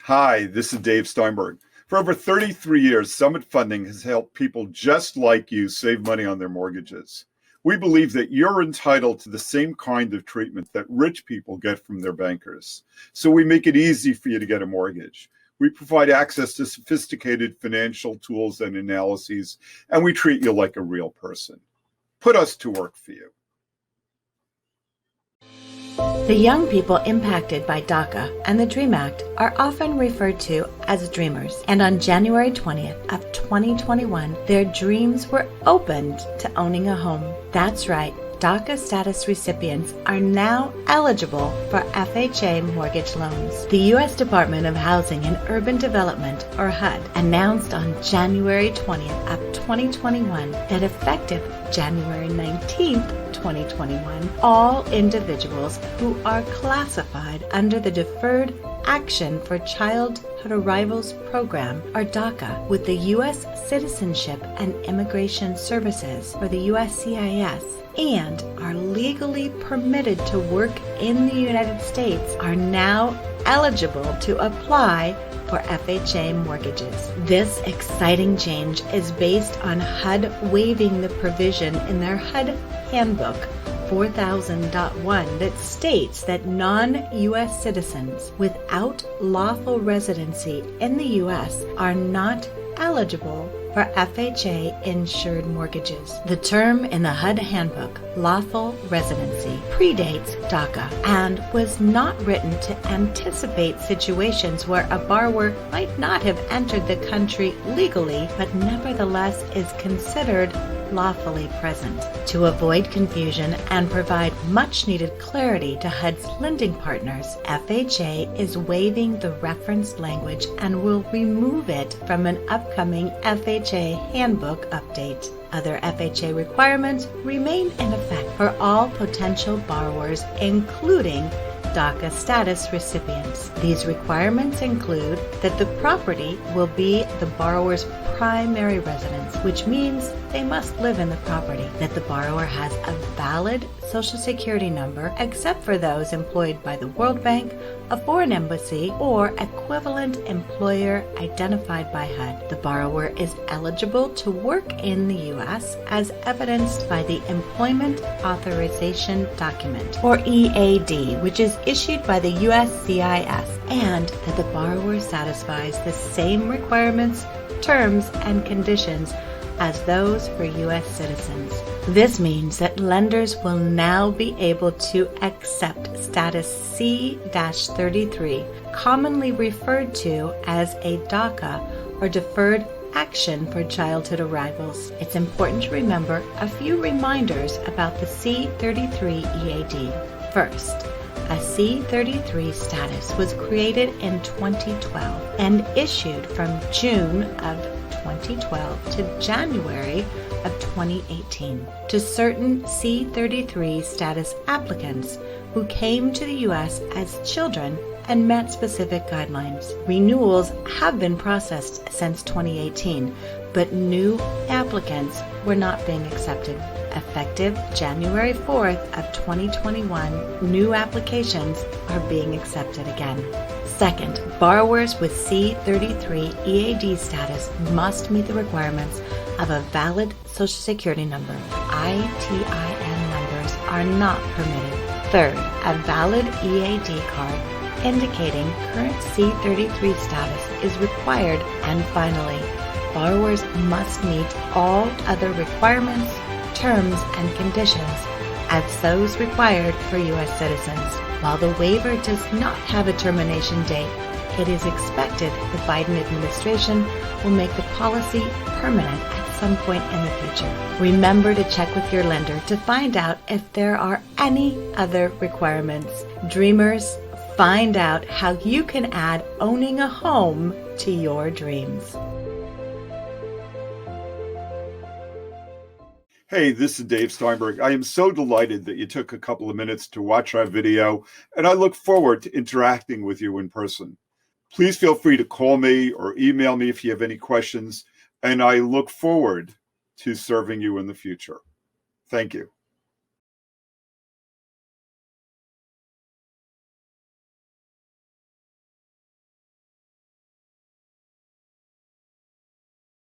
Hi, this is Dave Steinberg. For over 33 years, Summit Funding has helped people just like you save money on their mortgages. We believe that you're entitled to the same kind of treatment that rich people get from their bankers. So we make it easy for you to get a mortgage. We provide access to sophisticated financial tools and analyses, and we treat you like a real person. Put us to work for you. The young people impacted by DACA and the DREAM Act are often referred to as dreamers. And on January 20th of 2021, their dreams were opened to owning a home. That's right. DACA status recipients are now eligible for FHA mortgage loans. The U.S. Department of Housing and Urban Development, or HUD, announced on January 20th of 2021 that effective January 19th, 2021, all individuals who are classified under the Deferred Action for Childhood Arrivals Program, or DACA, with the U.S. Citizenship and Immigration Services, or the USCIS, and are legally permitted to work in the United States are now eligible to apply for FHA mortgages. This exciting change is based on HUD waiving the provision in their HUD Handbook 4000.1 that states that non-U.S. citizens without lawful residency in the U.S. are not eligible for FHA insured mortgages. The term in the HUD Handbook, lawful residency, predates DACA and was not written to anticipate situations where a borrower might not have entered the country legally but nevertheless is considered lawfully present. To avoid confusion and provide much needed clarity to HUD's lending partners, FHA is waiving the referenced language and will remove it from an upcoming FHA handbook update. Other FHA requirements remain in effect for all potential borrowers, including DACA status recipients. These requirements include that the property will be the borrower's primary residence, which means they must live in the property, that the borrower has a valid Social Security number, except for those employed by the World Bank, a foreign embassy, or equivalent employer identified by HUD. The borrower is eligible to work in the U.S. as evidenced by the Employment Authorization Document, or EAD, which is issued by the USCIS, and that the borrower satisfies the same requirements, terms, and conditions as those for U.S. citizens. This means that lenders will now be able to accept status C-33, commonly referred to as a DACA or Deferred Action for Childhood Arrivals. It's important to remember a few reminders about the C-33 EAD. First, a C-33 status was created in 2012 and issued from June of 2012 to January of 2018 to certain C-33 status applicants who came to the U.S. as children and met specific guidelines. Renewals have been processed since 2018, but new applicants were not being accepted. Effective January 4th of 2021, new applications are being accepted again. Second, borrowers with C-33 EAD status must meet the requirements of a valid Social Security number. ITIN numbers are not permitted. Third, a valid EAD card indicating current C-33 status is required. And finally, borrowers must meet all other requirements, terms, and conditions as those required for U.S. citizens. While the waiver does not have a termination date, it is expected the Biden administration will make the policy permanent at some point in the future. Remember to check with your lender to find out if there are any other requirements. Dreamers, find out how you can add owning a home to your dreams. Hey, this is Dave Steinberg. I am so delighted that you took a couple of minutes to watch our video, and I look forward to interacting with you in person. Please feel free to call me or email me if you have any questions, and I look forward to serving you in the future. Thank you.